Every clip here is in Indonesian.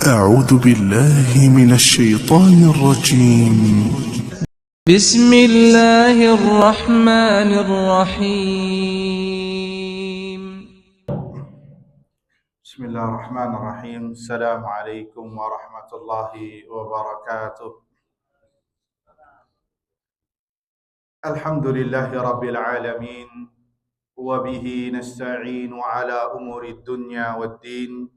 أعوذ بالله من الشيطان الرجيم. بسم الله الرحمن الرحيم. بسم الله الرحمن الرحيم. السلام عليكم ورحمة الله وبركاته. الحمد لله رب العالمين، وبه نستعين على أمور الدنيا والدين،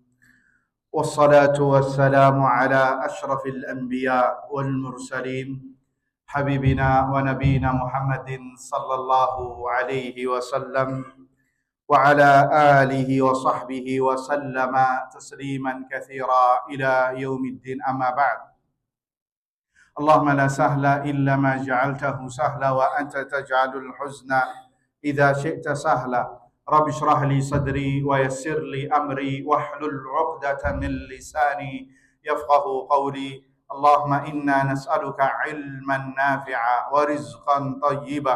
والصلاة والسلام على أشرف الأنبياء والمرسلين حبيبنا ونبينا محمد صلى الله عليه وسلم وعلى آله وصحبه وسلم تسليما كثيرا إلى يوم الدين. أما بعد، اللهم لا سهل إلا ما جعلته سهلا وأنت تجعل الحزن إذا شئت سهلا. رب اشرح لي صدري ويسر لي أمري واحلل عقدة من لساني يفقه قولي. اللهم إنا نسألك علما نافعا ورزقا طيبا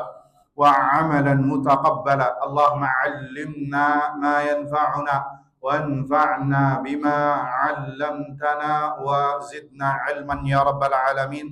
وعملا متقبلا. اللهم علمنا ما ينفعنا وانفعنا بما علمتنا وزدنا علما يا رب العالمين.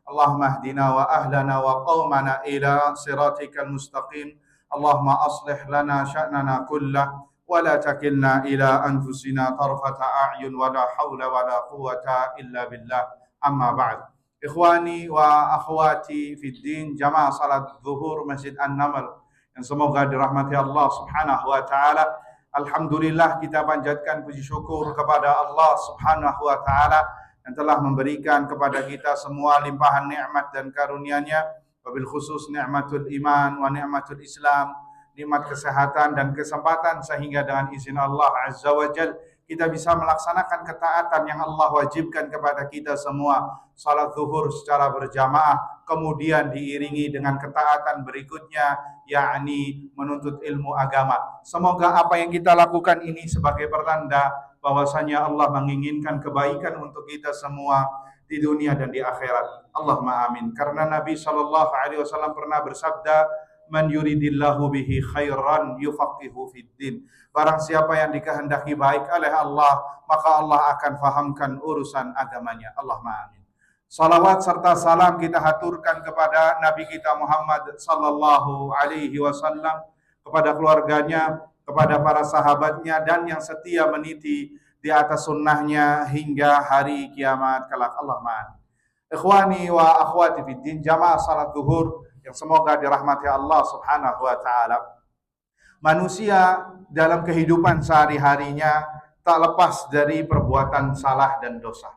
اللهم اهدنا وأهلنا وقومنا إلى صراطك المستقيم. اللهم أصلح لنا شأننا كله ولا تكلنا إلى أنفسنا طرفة أعين ولا حول ولا قوة إلا بالله. أما بعد، ikhwani wa akhwati fid din, jamaah salat zuhur Masjid An-Naml yang semoga dirahmati Allah Subhanahu wa taala. Alhamdulillah, kita panjatkan puji syukur kepada Allah Subhanahu wa taala yang telah memberikan kepada kita semua limpahan nikmat dan karunia-Nya, wabil khusus nikmatul iman wa nikmatul Islam, nikmat kesehatan dan kesempatan, sehingga dengan izin Allah Azza wa Jal kita bisa melaksanakan ketaatan yang Allah wajibkan kepada kita semua. Salat zuhur secara berjamaah, kemudian diiringi dengan ketaatan berikutnya, yakni menuntut ilmu agama. Semoga apa yang kita lakukan ini sebagai pertanda bahwasanya Allah menginginkan kebaikan untuk kita semua di dunia dan di akhirat. Allahumma amin. Karena Nabi SAW pernah bersabda, man yuridillahu bihi khairan yufaqihu fid din. Barang siapa yang dikehendaki baik oleh Allah, maka Allah akan fahamkan urusan agamanya. Allahumma amin. Salawat serta salam kita haturkan kepada Nabi kita Muhammad sallallahu alaihi wasallam, kepada keluarganya, kepada para sahabatnya, dan yang setia meniti di atas sunnahnya hingga hari kiamat kelak. Allahumma amin. Ikhwani wa akhwati fid din, jamaah salat zuhur yang semoga dirahmati Allah Subhanahu wa taala. Manusia dalam kehidupan sehari-harinya tak lepas dari perbuatan salah dan dosa.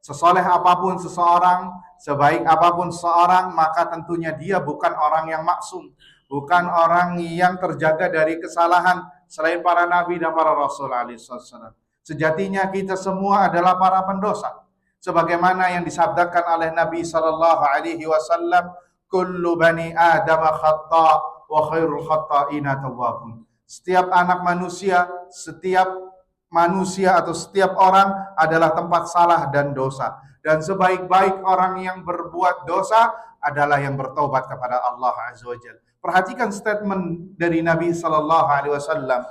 Sesoleh apapun seseorang, sebaik apapun seseorang, maka tentunya dia bukan orang yang maksum, bukan orang yang terjaga dari kesalahan selain para nabi dan para rasul alaihi wasallam. Sejatinya kita semua adalah para pendosa. Sebagaimana yang disabdakan oleh Nabi sallallahu alaihi wasallam, kullu bani Adam khata' wa khairul khata'ina tawwabun. Setiap anak manusia, setiap manusia atau setiap orang adalah tempat salah dan dosa. Dan sebaik-baik orang yang berbuat dosa adalah yang bertobat kepada Allah Azza wa Jalla. Perhatikan statement dari Nabi sallallahu alaihi wasallam.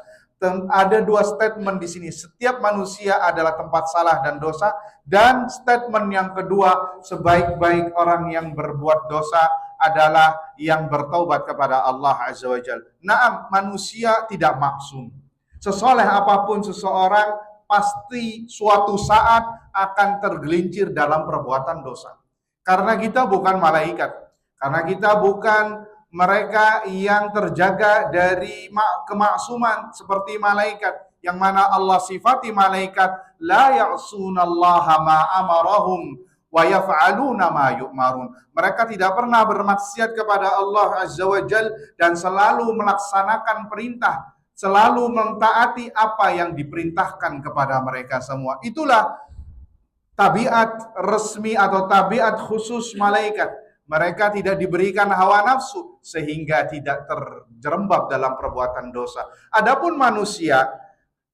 Ada dua statement di sini. Setiap manusia adalah tempat salah dan dosa, dan statement yang kedua, sebaik-baik orang yang berbuat dosa adalah yang bertaubat kepada Allah Azza wa Jalla. Naam, manusia tidak maksum. Sesoleh apapun seseorang, pasti suatu saat akan tergelincir dalam perbuatan dosa. Karena kita bukan malaikat. Karena kita bukan mereka yang terjaga dari kemaksuman seperti malaikat, yang mana Allah sifati malaikat la ya'sunallaha ma amarahum wa yaf'aluna ma yu'marun. Mereka tidak pernah bermaksiat kepada Allah Azza wa Jal dan selalu melaksanakan perintah, selalu mentaati apa yang diperintahkan kepada mereka semua. Itulah tabiat resmi atau tabiat khusus malaikat. Mereka tidak diberikan hawa nafsu sehingga tidak terjerembab dalam perbuatan dosa. Adapun manusia,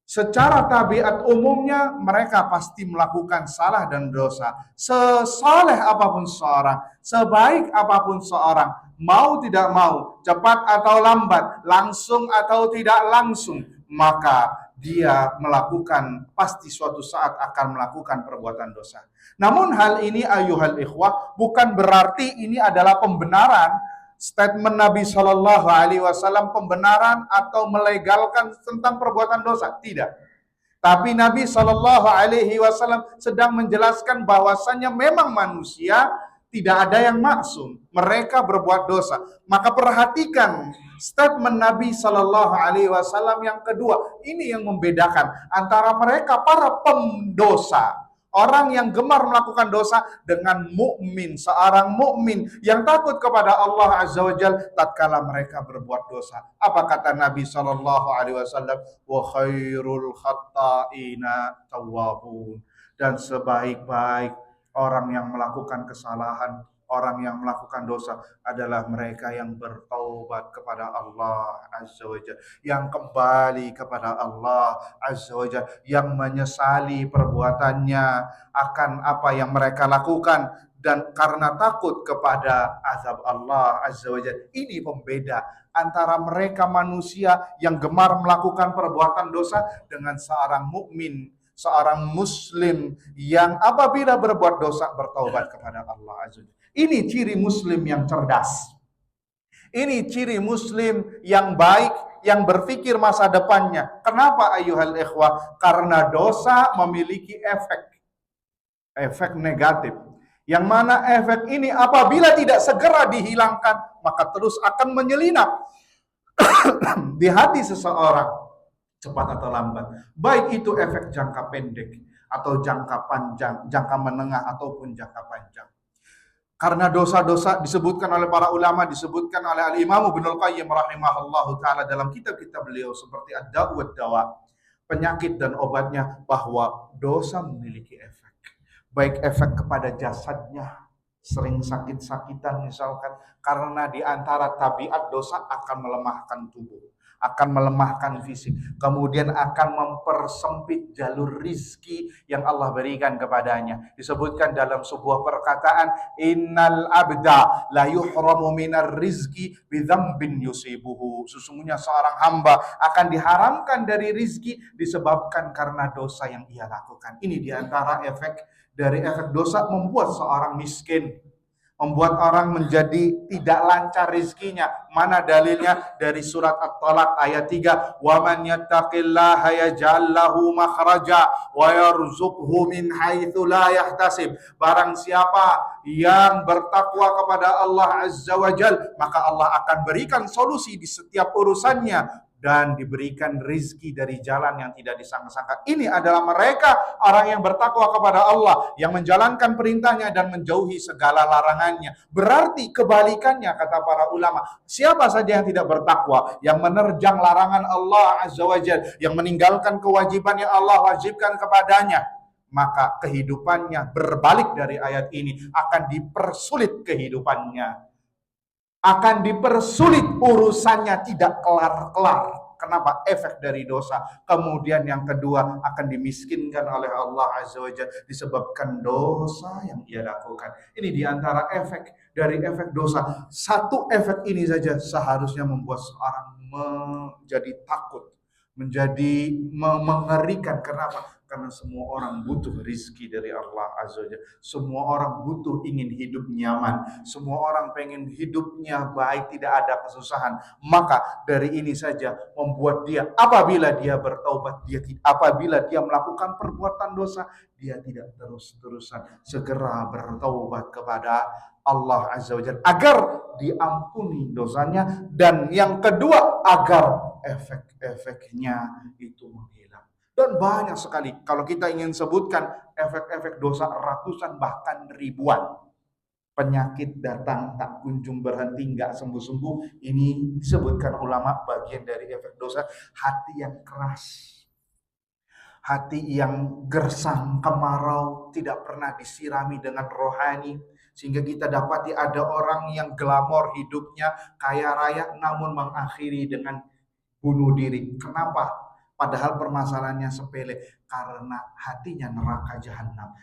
secara tabiat umumnya mereka pasti melakukan salah dan dosa. Sesoleh apapun seorang, sebaik apapun seorang, mau tidak mau, cepat atau lambat, langsung atau tidak langsung, maka dia melakukan, pasti suatu saat akan melakukan perbuatan dosa. Namun hal ini ayuhal ikhwah bukan berarti ini adalah pembenaran statement Nabi Shallallahu Alaihi Wasallam, pembenaran atau melegalkan tentang perbuatan dosa. Tidak. Tapi Nabi Shallallahu Alaihi Wasallam sedang menjelaskan bahwasannya memang manusia tidak ada yang maksum, mereka berbuat dosa. Maka perhatikan statement Nabi Shallallahu Alaihi Wasallam yang kedua. Ini yang membedakan antara mereka para pendosa, orang yang gemar melakukan dosa, dengan mukmin, seorang mukmin yang takut kepada Allah Azza wa Jalla tatkala mereka berbuat dosa. Apa kata Nabi Shallallahu Alaihi Wasallam? Wa khairul khatta'ina tawwabun. Dan sebaik-baik orang yang melakukan kesalahan, orang yang melakukan dosa adalah mereka yang bertaubat kepada Allah Azza wa Jalla, yang kembali kepada Allah Azza wa Jalla, yang menyesali perbuatannya akan apa yang mereka lakukan dan karena takut kepada azab Allah Azza wa Jalla. Ini pembeda antara mereka manusia yang gemar melakukan perbuatan dosa dengan seorang mukmin, seorang muslim yang apabila berbuat dosa bertaubat kepada Allah Azza wa Jalla. Ini ciri muslim yang cerdas. Ini ciri muslim yang baik, yang berpikir masa depannya. Kenapa ayuhal ikhwah? Karena dosa memiliki efek negatif. Yang mana efek ini apabila tidak segera dihilangkan, maka terus akan menyelinap di hati seseorang, cepat atau lambat. Baik itu efek jangka pendek atau jangka panjang, jangka menengah ataupun jangka panjang. Karena dosa-dosa disebutkan oleh para ulama, disebutkan oleh Al-Imam Ibnul Qayyim rahimahullahu ta'ala dalam kitab-kitab beliau seperti Ad-Da' wad-Dawa, penyakit dan obatnya, bahwa dosa memiliki efek. Baik efek kepada jasadnya, sering sakit-sakitan misalkan, karena di antara tabiat dosa akan melemahkan tubuh, akan melemahkan fisik, kemudian akan mempersempit jalur rizki yang Allah berikan kepadanya. Disebutkan dalam sebuah perkataan, innal abda la yuhramu minar rizki bidzambin yusibuhu. Sesungguhnya seorang hamba akan diharamkan dari rizki disebabkan karena dosa yang ia lakukan. Ini diantara efek dari efek dosa, membuat seorang miskin, membuat orang menjadi tidak lancar rizkinya. Mana dalilnya? Dari surat At-Talaq ayat 3. Wa man yattaqillaha yaj'al lahu makhraja wa yarzuqhu min haitsu la yahtasib. Barang siapa yang bertakwa kepada Allah Azza wa Jalla, maka Allah akan berikan solusi di setiap urusannya dan diberikan rizki dari jalan yang tidak disangka-sangka. Ini adalah mereka orang yang bertakwa kepada Allah, yang menjalankan perintahnya dan menjauhi segala larangannya. Berarti kebalikannya, kata para ulama, siapa saja yang tidak bertakwa, yang menerjang larangan Allah Azza wa Jalla, yang meninggalkan kewajiban yang Allah wajibkan kepadanya, maka kehidupannya berbalik dari ayat ini, akan dipersulit kehidupannya, akan dipersulit urusannya, tidak kelar-kelar. Kenapa? Efek dari dosa. Kemudian yang kedua, akan dimiskinkan oleh Allah Azza wa Jalla disebabkan dosa yang ia lakukan. Ini diantara efek dari efek dosa. Satu efek ini saja seharusnya membuat seorang menjadi takut, menjadi mengerikan. Kenapa? Karena semua orang butuh rizki dari Allah Azza wa Jalla. Semua orang butuh, ingin hidup nyaman. Semua orang pengen hidupnya baik, tidak ada kesusahan. Maka dari ini saja membuat dia, apabila dia bertaubat, apabila dia melakukan perbuatan dosa, dia tidak terus-terusan, segera bertaubat kepada Allah Azza wa Jalla agar diampuni dosanya. Dan yang kedua, agar efek-efeknya itu menghilang. Dan banyak sekali, kalau kita ingin sebutkan efek-efek dosa, ratusan bahkan ribuan. Penyakit datang tak kunjung berhenti, nggak sembuh-sembuh. Ini disebutkan ulama bagian dari efek dosa. Hati yang keras, hati yang gersang, kemarau, tidak pernah disirami dengan rohani. Sehingga kita dapati ada orang yang glamor hidupnya, kaya raya, namun mengakhiri dengan bunuh diri. Kenapa? Padahal permasalahannya sepele, karena hatinya neraka jahanam.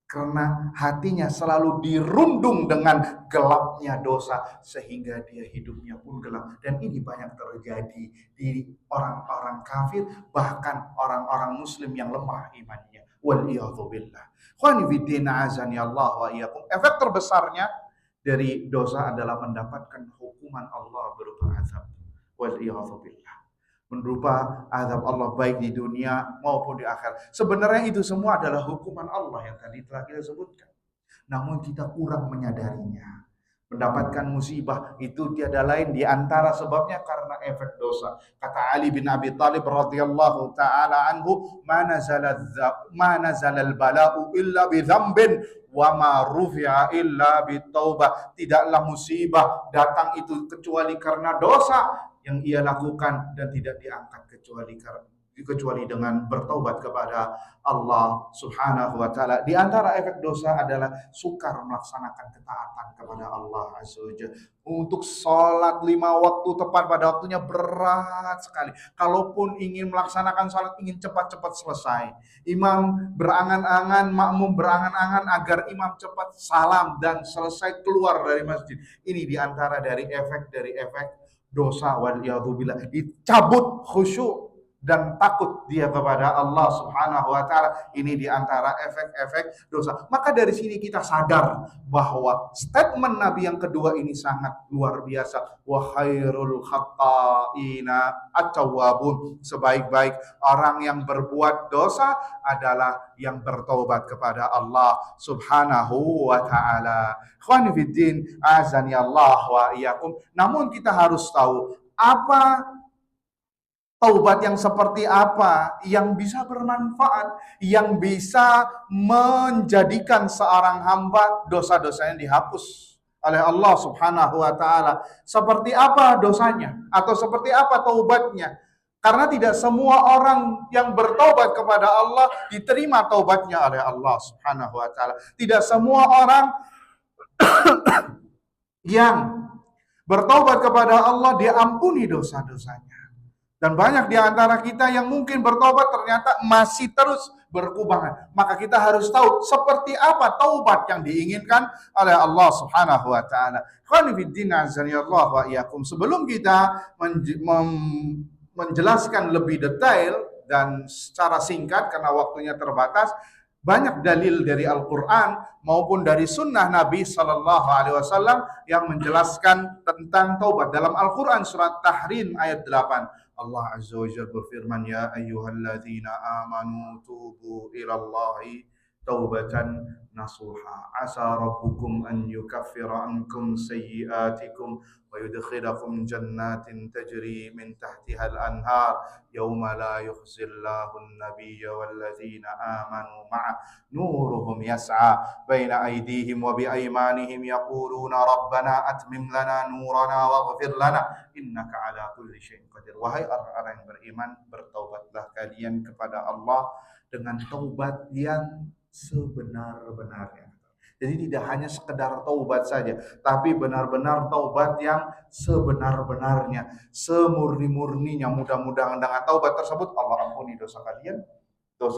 karena hatinya selalu dirundung dengan gelapnya dosa sehingga dia hidupnya pun gelap. Dan ini banyak terjadi di orang-orang kafir, bahkan orang-orang muslim yang lemah imannya. Waliyadzubillah. Khawani fiddin azani Allah wa iyyakum. Efek terbesarnya dari dosa adalah mendapatkan hukuman Allah berupa azab. Waliyadzubillah. Berupa azab Allah baik di dunia maupun di akhirat. Sebenarnya itu semua adalah hukuman Allah yang tadi telah kita sebutkan. Namun kita kurang menyadarinya. Mendapatkan musibah itu tiada lain di antara sebabnya karena efek dosa. Kata Ali bin Abi Thalib radhiyallahu taala anhu, "Ma nazala al-bala'u illa bi dzambin wa ma rufi'a illa bi taubah." Tidaklah musibah datang itu kecuali karena dosa yang ia lakukan dan tidak diangkat kecuali dengan bertaubat kepada Allah Subhanahu wa taala. Di antara efek dosa adalah sukar melaksanakan ketaatan kepada Allah Azza wa Jalla. Untuk sholat 5 waktu tepat pada waktunya berat sekali. Kalaupun ingin melaksanakan sholat, ingin cepat-cepat selesai. Imam berangan-angan, makmum berangan-angan agar imam cepat salam dan selesai keluar dari masjid. Ini di antara dari efek dosa, waliyadzubillah. Dicabut khusyuk dan takut dia kepada Allah Subhanahu wa taala. Ini di antara efek-efek dosa. Maka dari sini kita sadar bahwa statement Nabi yang kedua ini sangat luar biasa. Wa khairul khata'ina at-tawwabun. Sebaik-baik orang yang berbuat dosa adalah yang bertaubat kepada Allah Subhanahu wa taala. Ikhwani fiddin, azani Allah wa iyyakum. Namun kita harus tahu apa taubat yang seperti apa yang bisa bermanfaat, yang bisa menjadikan seorang hamba dosa-dosanya dihapus oleh Allah Subhanahu wa taala. Seperti apa dosanya atau seperti apa taubatnya? Karena tidak semua orang yang bertaubat kepada Allah diterima taubatnya oleh Allah Subhanahu wa taala. Tidak semua orang yang bertaubat kepada Allah diampuni dosa-dosanya. Dan banyak di antara kita yang mungkin bertobat ternyata masih terus berkubangan. Maka kita harus tahu seperti apa taubat yang diinginkan oleh Allah Subhanahu wa taala. Khawani fiddin azanillah wa iyyakum. Sebelum kita menjelaskan lebih detail dan secara singkat karena waktunya terbatas, banyak dalil dari Al-Quran maupun dari sunnah Nabi Sallallahu Alaihi Wasallam yang menjelaskan tentang taubat. Dalam Al-Quran surat Tahrim ayat 8, Allah Azza wa Jalla berfirman, Ya ayyuhalladzina amanu tubu ilallahi taubatan nasuha. Asa rabbukum an yukaffira ankum sayyiatikum wa yudkhilakum jannatin tajri min tahtiha al-anhar yawma la yukhzillahu an-nabiyya walladzina amanu ma'a nuruhum yas'a baina aydihim wa bi aymanihim yaquluna rabbana atmim lana nurana waghfir lana innaka ala kulli syai'in qadir. Wahai orang-orang yang beriman, bertaubatlah kalian kepada Allah dengan taubat yang sebenar-benarnya. Jadi tidak hanya sekedar taubat saja, tapi benar-benar taubat yang sebenar-benarnya, semurni-murninya. Mudah-mudahan dengan taubat tersebut Allah ampuni dosa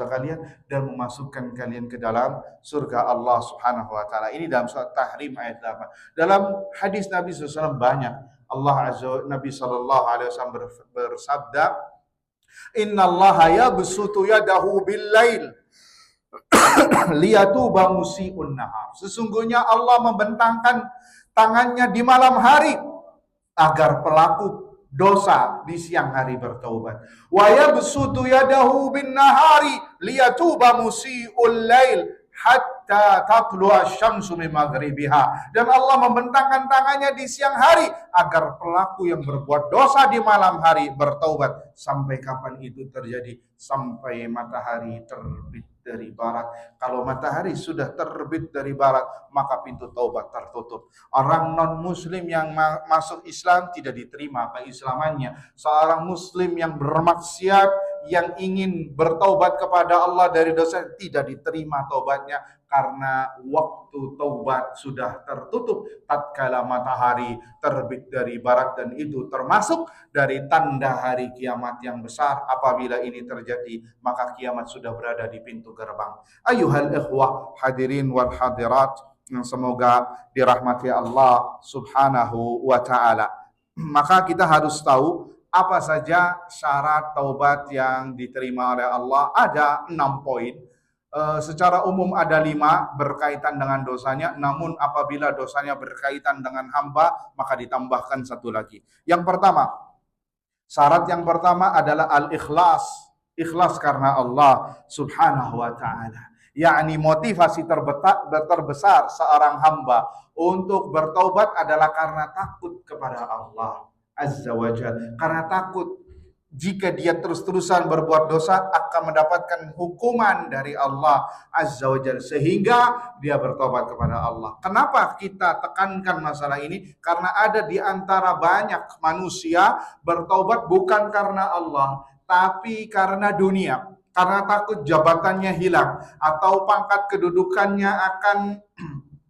kalian dan memasukkan kalian ke dalam surga Allah Subhanahu wa taala. Ini dalam surat Tahrim ayat 8. Dalam hadis Nabi SAW banyak Nabi sallallahu alaihi wasallam bersabda, "Innallaha yabsutu yadahu bil-lail liyatuba musii'un nahar." Sesungguhnya Allah membentangkan tangannya di malam hari agar pelaku dosa di siang hari bertaubat. Wa yabsutu yadahu bin nahari liyatuba musii'ul lail hatta tatlu'a syamsu min maghribiha. Dan Allah membentangkan tangannya di siang hari agar pelaku yang berbuat dosa di malam hari bertaubat. Sampai kapan itu terjadi? Sampai matahari terbit dari barat. Kalau matahari sudah terbit dari barat, maka pintu taubat tertutup. Orang non-muslim yang masuk Islam tidak diterima keislamannya. Seorang muslim yang bermaksiat yang ingin bertaubat kepada Allah dari dosa, tidak diterima taubatnya karena waktu taubat sudah tertutup tatkala matahari terbit dari barat, dan itu termasuk dari tanda hari kiamat yang besar. Apabila ini terjadi, maka kiamat sudah berada di pintu gerbang. Ayuhal ikhwah hadirin wal hadirat yang semoga dirahmati Allah Subhanahu wa taala. Maka kita harus tahu apa saja syarat taubat yang diterima oleh Allah. Ada 6 poin. Secara umum ada 5 berkaitan dengan dosanya, namun apabila dosanya berkaitan dengan hamba, maka ditambahkan 1 lagi. Yang pertama, syarat yang pertama adalah al-ikhlas. Ikhlas karena Allah Subhanahu wa ta'ala. Yakni motivasi terbesar seorang hamba untuk bertaubat adalah karena takut kepada Allah Azza wa Jalla. Karena takut jika dia terus-terusan berbuat dosa akan mendapatkan hukuman dari Allah Azza wa Jalla, sehingga dia bertobat kepada Allah. Kenapa kita tekankan masalah ini? Karena ada di antara banyak manusia bertobat bukan karena Allah, tapi karena dunia. Karena takut jabatannya hilang, atau pangkat kedudukannya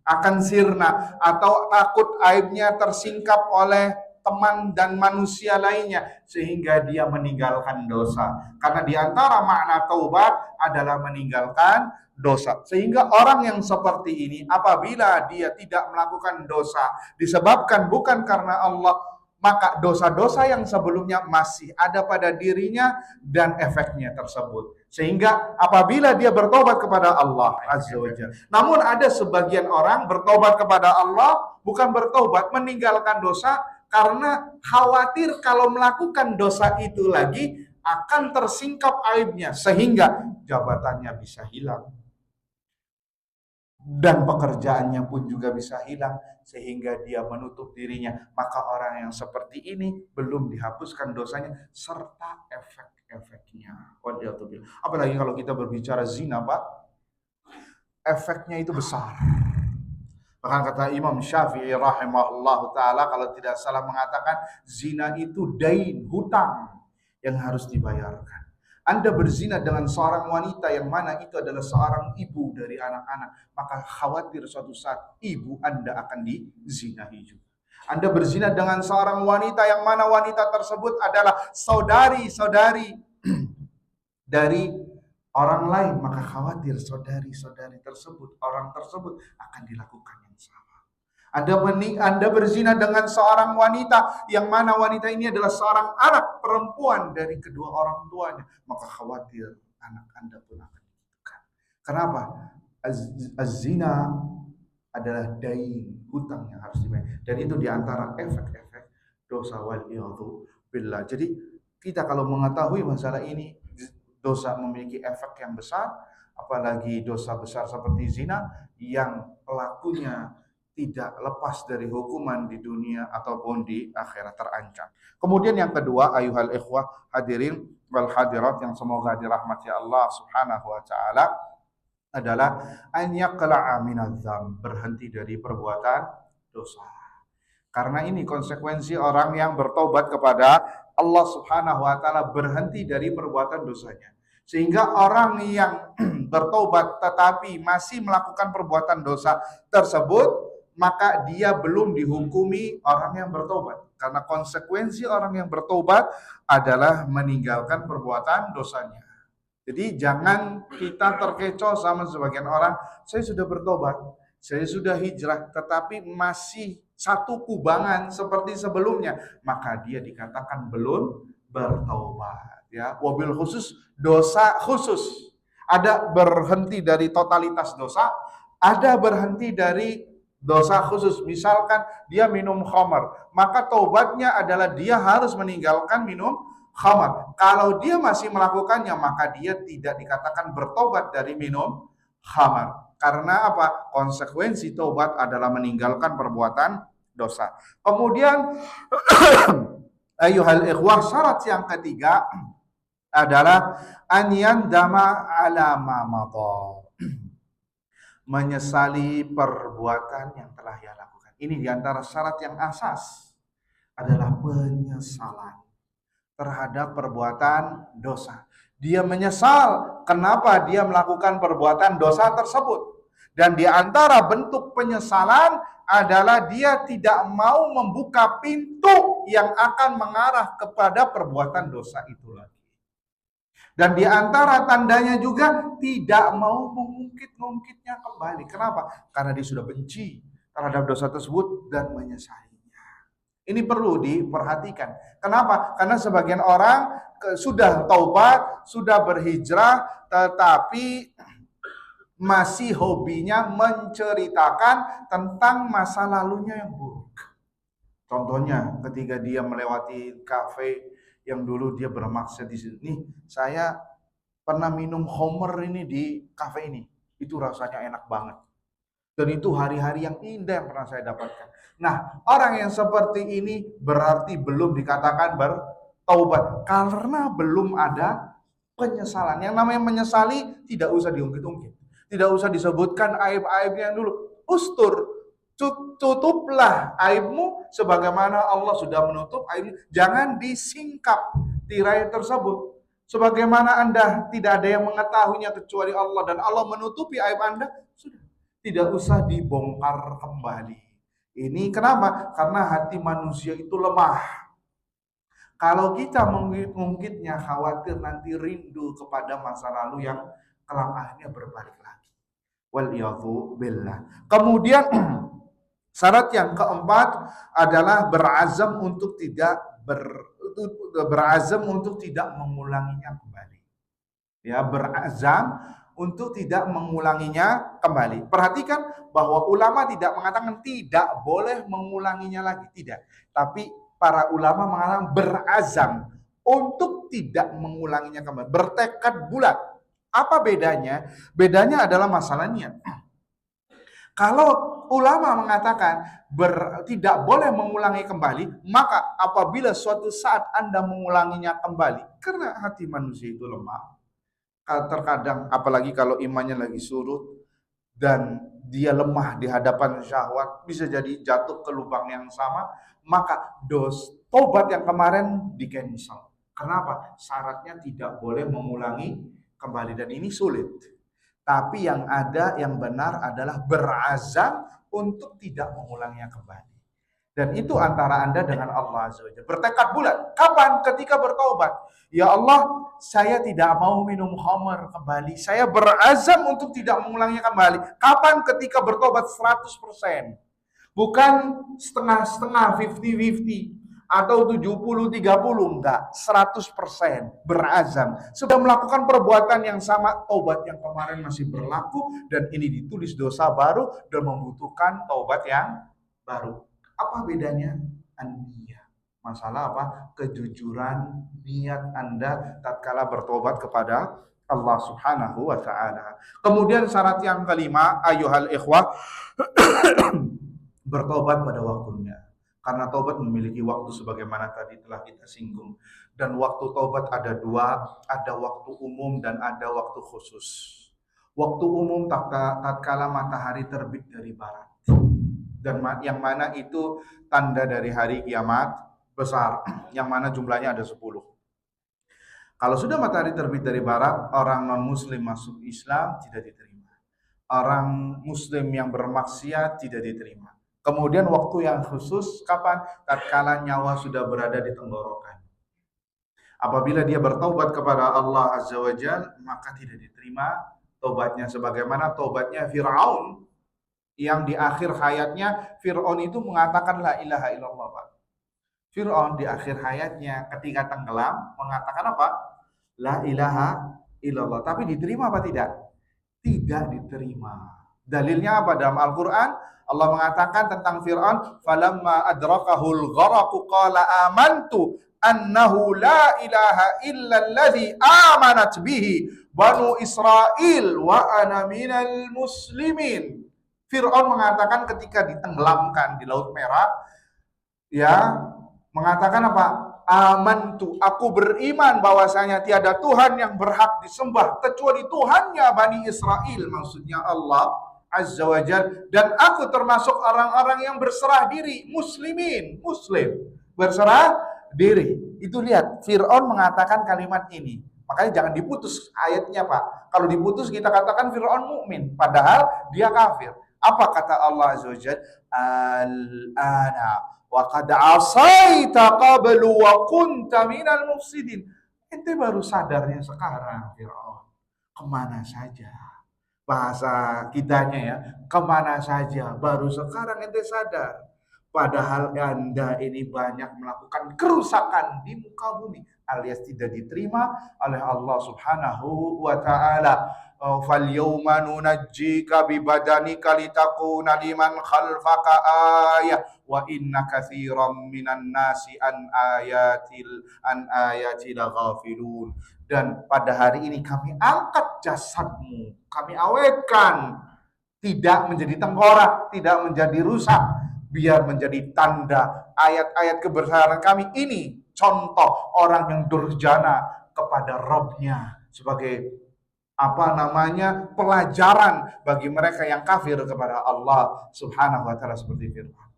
akan sirna, atau takut aibnya tersingkap oleh teman dan manusia lainnya, sehingga dia meninggalkan dosa. Karena di antara makna taubat adalah meninggalkan dosa. Sehingga orang yang seperti ini, apabila dia tidak melakukan dosa disebabkan bukan karena Allah, maka dosa-dosa yang sebelumnya masih ada pada dirinya dan efeknya tersebut. Sehingga apabila dia bertobat kepada Allah Azza wa Jalla. Namun ada sebagian orang bertobat kepada Allah, bukan bertobat, meninggalkan dosa, karena khawatir kalau melakukan dosa itu lagi akan tersingkap aibnya, sehingga jabatannya bisa hilang dan pekerjaannya pun juga bisa hilang, sehingga dia menutup dirinya. Maka orang yang seperti ini belum dihapuskan dosanya serta efek-efeknya. Apalagi kalau kita berbicara zina, Pak, efeknya itu besar. Bahkan kata Imam Syafi'i rahimahullah ta'ala, kalau tidak salah mengatakan, zina itu dain, hutang yang harus dibayarkan. Anda berzina dengan seorang wanita yang mana itu adalah seorang ibu dari anak-anak, maka khawatir suatu saat ibu Anda akan dizinahi juga. Anda berzina dengan seorang wanita yang mana wanita tersebut adalah saudari-saudari dari orang lain, maka khawatir saudari-saudari tersebut, orang tersebut akan dilakukan yang sama. Anda berzina dengan seorang wanita yang mana wanita ini adalah seorang anak perempuan dari kedua orang tuanya, maka khawatir anak Anda pun akan dilakukan. Kenapa? Az-zina adalah dain, hutang yang harus dibayar, dan itu diantara efek-efek dosa wal-iyadhu billah. Jadi kita kalau mengetahui masalah ini, dosa memiliki efek yang besar, apalagi dosa besar seperti zina yang pelakunya tidak lepas dari hukuman di dunia ataupun di akhirat, terancam. Kemudian yang kedua, ayuhal ikhwah hadirin wal hadirat yang semoga dirahmati Allah Subhanahu wa taala, adalah an yaqla'a minadz-dzam, berhenti dari perbuatan dosa. Karena ini konsekuensi orang yang bertobat kepada Allah Subhanahu wa taala, berhenti dari perbuatan dosanya. Sehingga orang yang bertobat tetapi masih melakukan perbuatan dosa tersebut, maka dia belum dihukumi orang yang bertobat. Karena konsekuensi orang yang bertobat adalah meninggalkan perbuatan dosanya. Jadi jangan kita terkecoh sama sebagian orang, saya sudah bertobat, saya sudah hijrah, tetapi masih satu kubangan seperti sebelumnya, maka dia dikatakan belum bertobat. Ya, wabil khusus, dosa khusus. Ada berhenti dari totalitas dosa, ada berhenti dari dosa khusus. Misalkan dia minum khamar, maka taubatnya adalah dia harus meninggalkan minum khamar. Kalau dia masih melakukannya, maka dia tidak dikatakan bertobat dari minum khamar. Karena apa? Konsekuensi taubat adalah meninggalkan perbuatan dosa. Kemudian ayuhal ikhwah, syarat yang ketiga adalah an yandama ala ma madha, menyesali perbuatan yang telah ia lakukan. Ini diantara syarat yang asas adalah penyesalan terhadap perbuatan dosa. Dia menyesal kenapa dia melakukan perbuatan dosa tersebut. Dan di antara bentuk penyesalan adalah dia tidak mau membuka pintu yang akan mengarah kepada perbuatan dosa itu lagi. Dan di antara tandanya juga tidak mau mengungkit-ungkitnya kembali. Kenapa? Karena dia sudah benci terhadap dosa tersebut dan menyesalinya. Ini perlu diperhatikan. Kenapa? Karena sebagian orang sudah taubat, sudah berhijrah, tetapi masih hobinya menceritakan tentang masa lalunya yang buruk. Contohnya, ketika dia melewati kafe yang dulu dia bermaksud di sini, nih saya pernah minum Homer ini di kafe ini, itu rasanya enak banget. Dan itu hari-hari yang indah yang pernah saya dapatkan. Nah, orang yang seperti ini berarti belum dikatakan bertaubat karena belum ada penyesalan. Yang namanya menyesali tidak usah diungkit-ungkit, tidak usah disebutkan aib-aibnya dulu. Ustur, tutuplah aibmu sebagaimana Allah sudah menutup aibmu. Jangan disingkap tirai tersebut. Sebagaimana Anda tidak ada yang mengetahuinya kecuali Allah dan Allah menutupi aib Anda, sudah. Tidak usah dibongkar kembali. Ini kenapa? Karena hati manusia itu lemah. Kalau kita mengungkitnya, khawatir nanti rindu kepada masa lalu yang kelak akhirnya berbalik lagi. Waliyadzu billah. Kemudian syarat yang keempat adalah berazam untuk tidak mengulanginya kembali. Ya, berazam untuk tidak mengulanginya kembali. Perhatikan bahwa ulama tidak mengatakan tidak boleh mengulanginya lagi, tidak. Tapi para ulama mengatakan berazam untuk tidak mengulanginya kembali, bertekad bulat. Apa bedanya? Bedanya adalah masalahnya. Kalau ulama mengatakan tidak boleh mengulangi kembali, maka apabila suatu saat Anda mengulanginya kembali, karena hati manusia itu lemah, terkadang apalagi kalau imannya lagi surut dan dia lemah di hadapan syahwat, bisa jadi jatuh ke lubang yang sama, maka tobat yang kemarin di-cancel. Kenapa? Syaratnya tidak boleh mengulangi kembali dan ini sulit. Tapi yang ada, yang benar adalah berazam untuk tidak mengulanginya kembali. Dan itu antara Anda dengan Allah Azza wa Jalla. Bertekad bulat. Kapan? Ketika bertobat. Ya Allah, saya tidak mau minum khamar kembali. Saya berazam untuk tidak mengulanginya kembali. Kapan? Ketika bertobat 100%. Bukan setengah-setengah, 50-50. Atau 70-30. Enggak, 100%. Berazam. Sudah melakukan perbuatan yang sama, taubat yang kemarin masih berlaku. Dan ini ditulis dosa baru dan membutuhkan taubat yang baru. Apa bedanya? An-niyah. Masalah apa? Kejujuran niat Anda tatkala bertobat kepada Allah Subhanahu wa taala. Kemudian syarat yang kelima, ayuhal ikhwah, bertobat pada waktunya. Karena taubat memiliki waktu sebagaimana tadi telah kita singgung. Dan waktu taubat ada dua, ada waktu umum dan ada waktu khusus. Waktu umum tatkala matahari terbit dari barat. Dan yang mana itu tanda dari hari kiamat besar, yang mana jumlahnya ada 10. Kalau sudah matahari terbit dari barat, orang non-muslim masuk Islam tidak diterima. Orang muslim yang bermaksiat tidak diterima. Kemudian waktu yang khusus kapan? Tatkala nyawa sudah berada di tenggorokan. Apabila dia bertaubat kepada Allah Azza wa Jalla, maka tidak diterima taubatnya sebagaimana taubatnya Fir'aun. Yang di akhir hayatnya Fir'aun itu mengatakan la ilaha illallah, Pak. Fir'aun di akhir hayatnya ketika tenggelam mengatakan apa? La ilaha illallah. Tapi diterima apa tidak? Tidak diterima. Dalilnya apa? Dalam Al-Quran Allah mengatakan tentang Fir'aun, falamma adrakahul gharaqu qala amantu annahu la ilaha illalladzi amanat bihi banu Israel wa ana minal muslimin. Fir'aun mengatakan ketika ditenggelamkan di Laut Merah, ya, mengatakan apa? Amantu, aku beriman bahwasanya tiada Tuhan yang berhak disembah kecuali Tuhannya Bani Israel, maksudnya Allah Azza wa Jalla, dan aku termasuk orang-orang yang berserah diri, muslimin, muslim, berserah diri. Itu lihat, Fir'aun mengatakan kalimat ini. Makanya jangan diputus ayatnya, Pak. Kalau diputus kita katakan Fir'aun mukmin, padahal dia kafir. Apa kata Allah Azza wa Jalla? Al-ana wa qad asaita qablu wa kunta minal mufsidin. Ente baru sadarnya sekarang, Fir'aun. Kemana saja? Bahasa kitanya ya, kemana saja? Baru sekarang ente sadar. Padahal Anda ini banyak melakukan kerusakan di muka bumi alias tidak diterima oleh Allah Subhanahu wa taala. Fal yawma nunajjika bi badanika litakuna liman khalfaka ayah wa inna katsiran minan nasi an ayati ghafilun. Dan pada hari ini kami angkat jasadmu, kami awetkan, tidak menjadi tengkorak, tidak menjadi rusak, biar menjadi tanda ayat-ayat kebesaran kami. Ini contoh orang yang durjana kepada Rabb-nya sebagai pelajaran bagi mereka yang kafir kepada Allah Subhanahu wa taala seperti Fir'aun.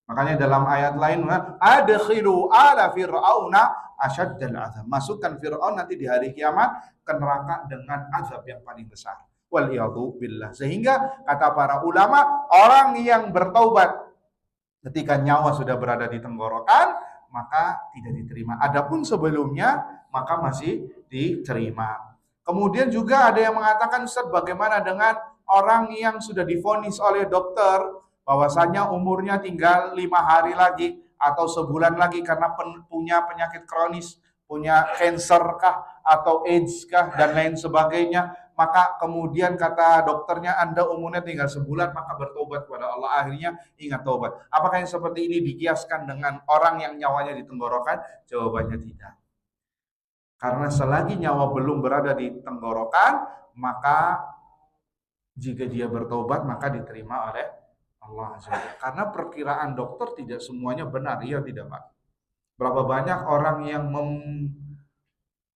Makanya dalam ayat lain, adkhilu ala fir'auna asyaddal azab. Masukkan Fir'aun nanti di hari kiamat ke neraka dengan azab yang paling besar. Waliyadu billah. Sehingga kata para ulama, orang yang bertaubat ketika nyawa sudah berada di tenggorokan, maka tidak diterima. Adapun sebelumnya, maka masih diterima. Kemudian juga ada yang mengatakan, Ustaz, bagaimana dengan orang yang sudah divonis oleh dokter bahwasanya umurnya tinggal 5 hari lagi atau sebulan lagi karena punya penyakit kronis, punya cancer kah atau AIDS kah dan lain sebagainya, maka kemudian kata dokternya Anda umurnya tinggal sebulan, maka bertobat kepada Allah. Akhirnya ingat tobat. Apakah yang seperti ini dikiaskan dengan orang yang nyawanya di tenggorokan? Jawabannya tidak. Karena selagi nyawa belum berada di tenggorokan, maka jika dia bertobat maka diterima oleh Allah Azza wa Jalla. Karena perkiraan dokter tidak semuanya benar, iya tidak Pak? Berapa banyak orang yang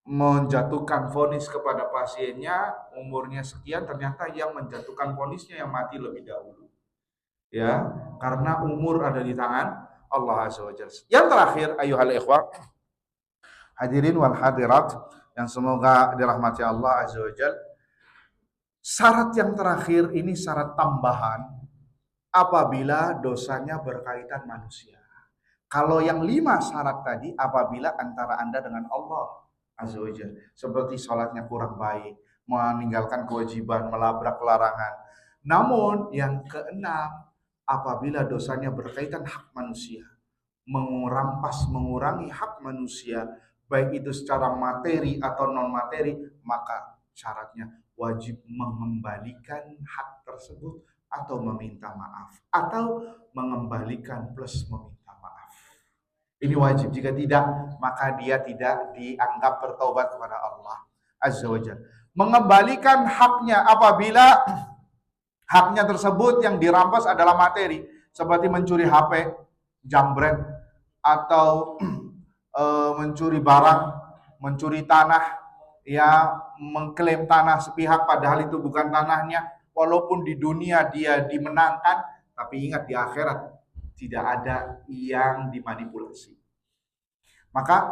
menjatuhkan vonis kepada pasiennya, umurnya sekian, ternyata yang menjatuhkan vonisnya yang mati lebih dahulu. Ya, karena umur ada di tangan Allah Azza wa Jalla. Yang terakhir, ayuhal ikhwah, hadirin wal hadirat yang semoga dirahmati Allah Azza wa Jalla. Syarat yang terakhir ini syarat tambahan apabila dosanya berkaitan manusia. Kalau yang 5 syarat tadi apabila antara Anda dengan Allah Azza wa Jalla, seperti sholatnya kurang baik, meninggalkan kewajiban, melabrak larangan. Namun yang keenam, apabila dosanya berkaitan hak manusia, mengurangi hak manusia, baik itu secara materi atau non materi, maka syaratnya wajib mengembalikan hak tersebut atau meminta maaf, atau mengembalikan plus meminta maaf. Ini wajib. Jika tidak, maka dia tidak dianggap bertaubat kepada Allah Azza wa Jalla. Mengembalikan haknya apabila haknya tersebut yang dirampas adalah materi, seperti mencuri HP, jambret, atau mencuri barang, mencuri tanah, ya, mengklaim tanah sepihak padahal itu bukan tanahnya. Walaupun di dunia dia dimenangkan, tapi ingat di akhirat tidak ada yang dimanipulasi. Maka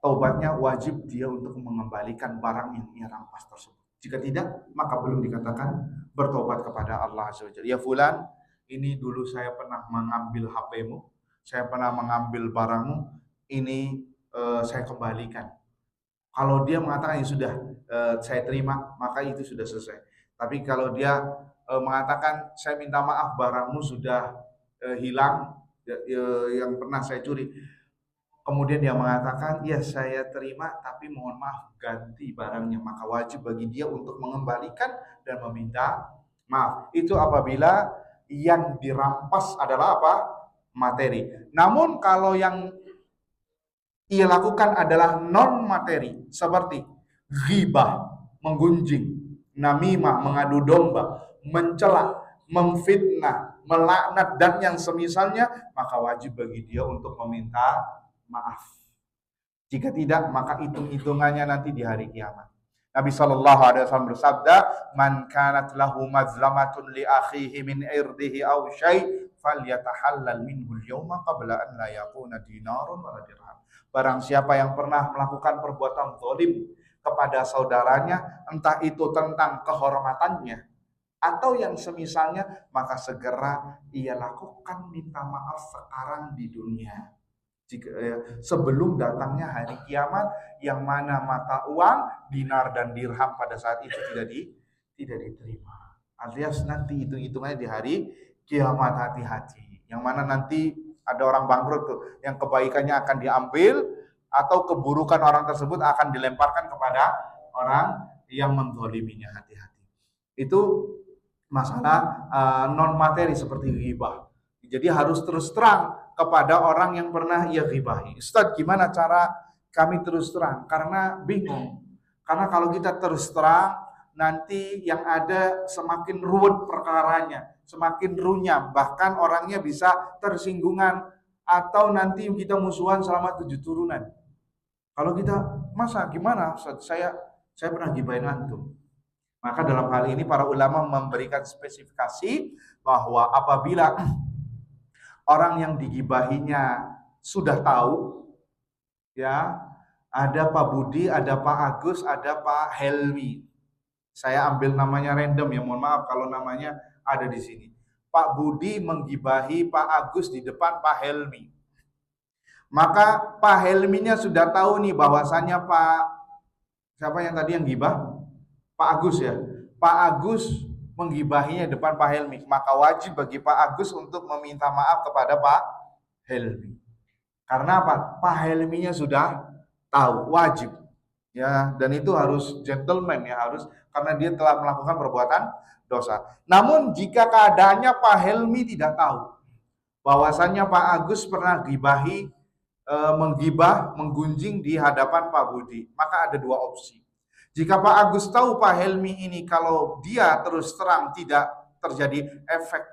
taubatnya wajib dia untuk mengembalikan barang yang ia rampas tersebut. Jika tidak, maka belum dikatakan bertobat kepada Allah Azza wa Jalla. Ya fulan, ini dulu saya pernah mengambil HP-mu, saya pernah mengambil barangmu, ini saya kembalikan. Kalau dia mengatakan ya sudah, saya terima, maka itu sudah selesai. Tapi kalau dia mengatakan saya minta maaf, barangmu sudah hilang yang pernah saya curi, kemudian dia mengatakan ya saya terima tapi mohon maaf ganti barangnya, maka wajib bagi dia untuk mengembalikan dan meminta maaf. Itu apabila yang dirampas adalah apa? Materi. Namun kalau yang ia lakukan adalah non materi, seperti ghibah, menggunjing, namimah, mengadu domba, mencela, memfitnah, melaknat dan yang semisalnya, maka wajib bagi dia untuk meminta maaf. Jika tidak, maka hitung-hitungannya nanti di hari kiamat. Nabi SAW bersabda, "Man kanat lahu mazlamatun li akhihi min irdihi aw syai' falyatahallal minhu al-yawma qabla an la yakuna dinarun wala dirham." Barang siapa yang pernah melakukan perbuatan zalim kepada saudaranya, entah itu tentang kehormatannya atau yang semisalnya, maka segera ia lakukan minta maaf sekarang di dunia. Sebelum datangnya hari kiamat yang mana mata uang, dinar dan dirham pada saat itu tidak diterima. Alias nanti hitung-hitungannya di hari kiamat, hati-hati. Yang mana nanti ada orang bangkrut tuh, yang kebaikannya akan diambil atau keburukan orang tersebut akan dilemparkan kepada orang yang menzaliminya, hati-hati. Itu masalah non materi seperti ghibah. Jadi harus terus terang kepada orang yang pernah ia ghibahi. Ustaz, gimana cara kami terus terang? Karena bingung. Karena kalau kita terus terang, nanti yang ada semakin ruwet perkaranya, semakin runyam, bahkan orangnya bisa tersinggungan atau nanti kita musuhan selama 7 turunan. Kalau kita, masa gimana Ustaz? Saya pernah gibahin antum. Maka dalam hal ini para ulama memberikan spesifikasi bahwa apabila orang yang digibahinya sudah tahu, ya, ada Pak Budi, ada Pak Agus, ada Pak Helmi. Saya ambil namanya random ya, mohon maaf kalau namanya ada di sini. Pak Budi menggibahi Pak Agus di depan Pak Helmi. Maka Pak Helminya sudah tahu nih bahwasannya siapa yang tadi yang gibah? Pak Agus ya. Pak Agus menggibahinya depan Pak Helmi, maka wajib bagi Pak Agus untuk meminta maaf kepada Pak Helmi. Karena apa? Pak Helminya sudah tahu, wajib. Ya, dan itu harus gentleman ya, harus karena dia telah melakukan perbuatan dosa. Namun jika keadaannya Pak Helmi tidak tahu bahwasannya Pak Agus pernah menggibah, menggunjing di hadapan Pak Budi, maka ada dua opsi. Jika Pak Agus tahu Pak Helmi ini kalau dia terus terang tidak terjadi efek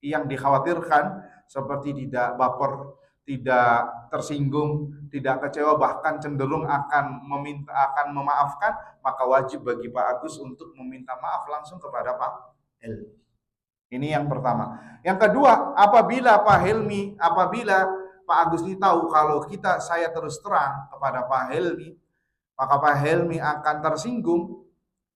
yang dikhawatirkan seperti tidak baper, tidak tersinggung, tidak kecewa, bahkan cenderung akan memaafkan, maka wajib bagi Pak Agus untuk meminta maaf langsung kepada Pak Helmi. Ini yang pertama. Yang kedua, apabila Pak Agus ini tahu kalau saya terus terang kepada Pak Helmi, maka Pak Helmi akan tersinggung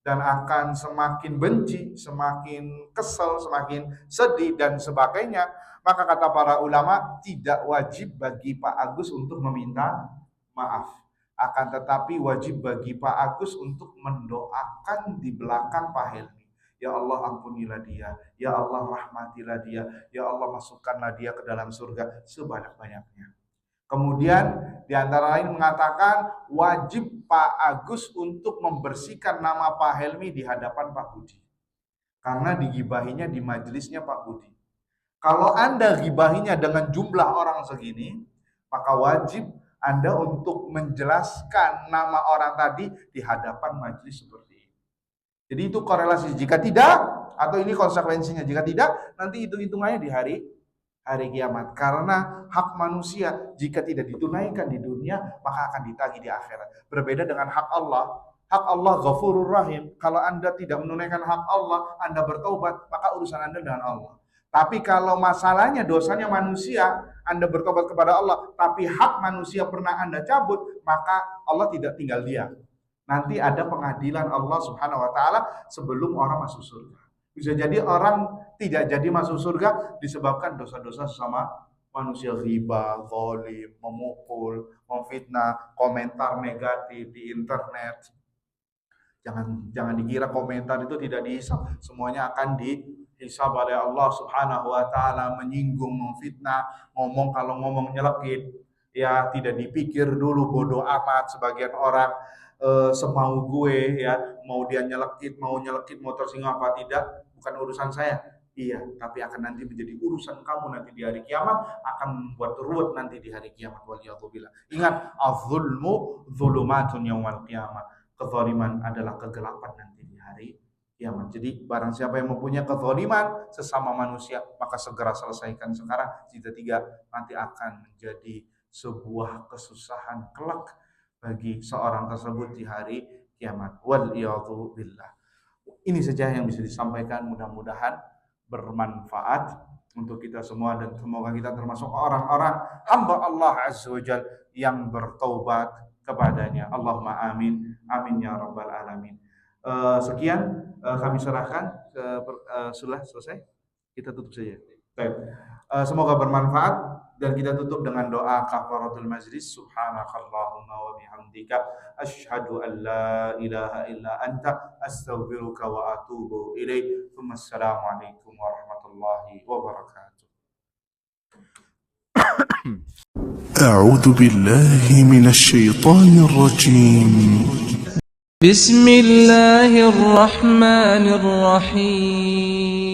dan akan semakin benci, semakin kesel, semakin sedih dan sebagainya. Maka kata para ulama, tidak wajib bagi Pak Agus untuk meminta maaf. Akan tetapi wajib bagi Pak Agus untuk mendoakan di belakang Pak Helmi. Ya Allah, ampunilah dia. Ya Allah, rahmatilah dia. Ya Allah, masukkanlah dia ke dalam surga sebanyak-banyaknya. Kemudian di antara lain mengatakan wajib Pak Agus untuk membersihkan nama Pak Helmi di hadapan Pak Budi. Karena digibahinya di majelisnya Pak Budi. Kalau Anda gibahinya dengan jumlah orang segini, maka wajib Anda untuk menjelaskan nama orang tadi di hadapan majelis seperti ini. Jadi itu korelasi. Jika tidak, atau ini konsekuensinya, jika tidak, nanti hitung-hitungannya di hari kiamat. Karena hak manusia jika tidak ditunaikan di dunia, maka akan ditagih di akhirat. Berbeda dengan hak Allah. Hak Allah Ghafurur Rahim. Kalau Anda tidak menunaikan hak Allah, Anda bertobat, maka urusan Anda dengan Allah. Tapi kalau masalahnya dosanya manusia, Anda bertobat kepada Allah, tapi hak manusia pernah Anda cabut, maka Allah tidak tinggal diam. Nanti ada pengadilan Allah Subhanahu wa taala sebelum orang masuk surga. Bisa jadi orang tidak jadi masuk surga disebabkan dosa-dosa sesama manusia, riba, zalim, memukul, memfitnah, komentar negatif di internet. Jangan dikira komentar itu tidak dihisab, semuanya akan dihisab oleh Allah Subhanahu wa taala. Menyinggung, memfitnah, kalau ngomong nyelekit, ya tidak dipikir dulu, bodoh amat sebagian orang, semau gue ya, mau dia nyelekit, mau tersinggung apa tidak, bukan urusan saya. Iya, tapi akan nanti menjadi urusan kamu nanti di hari kiamat, akan membuat ruwet nanti di hari kiamat. Waliyadzubillah. Ingat, az-zulmu zulumatun yaumal qiyamah. Kezaliman adalah kegelapan nanti di hari kiamat. Jadi barang siapa yang mempunyai kezaliman sesama manusia, maka segera selesaikan sekarang. Jika tidak, nanti akan menjadi sebuah kesusahan kelak bagi seorang tersebut di hari kiamat. Waliyadzubillah. Ini saja yang bisa disampaikan, mudah-mudahan bermanfaat. untuk kita semua, dan semoga kita termasuk orang-orang hamba Allah Azza wa Jal yang bertaubat kepadanya. Allahumma amin, amin ya rabbal alamin. Sekian kami serahkan. Sudah selesai, kita tutup saja. Baik. Semoga bermanfaat, dan kita tutup dengan doa kafaratul majlis. Subhanakallahumma wa bihamdika asyhadu an la ilaha illa anta astaghfiruka wa atubu ilaik. Wassalamualaikum warahmatullahi wabarakatuh. أعوذ بالله من الشيطان الرجيم. بسم الله الرحمن الرحيم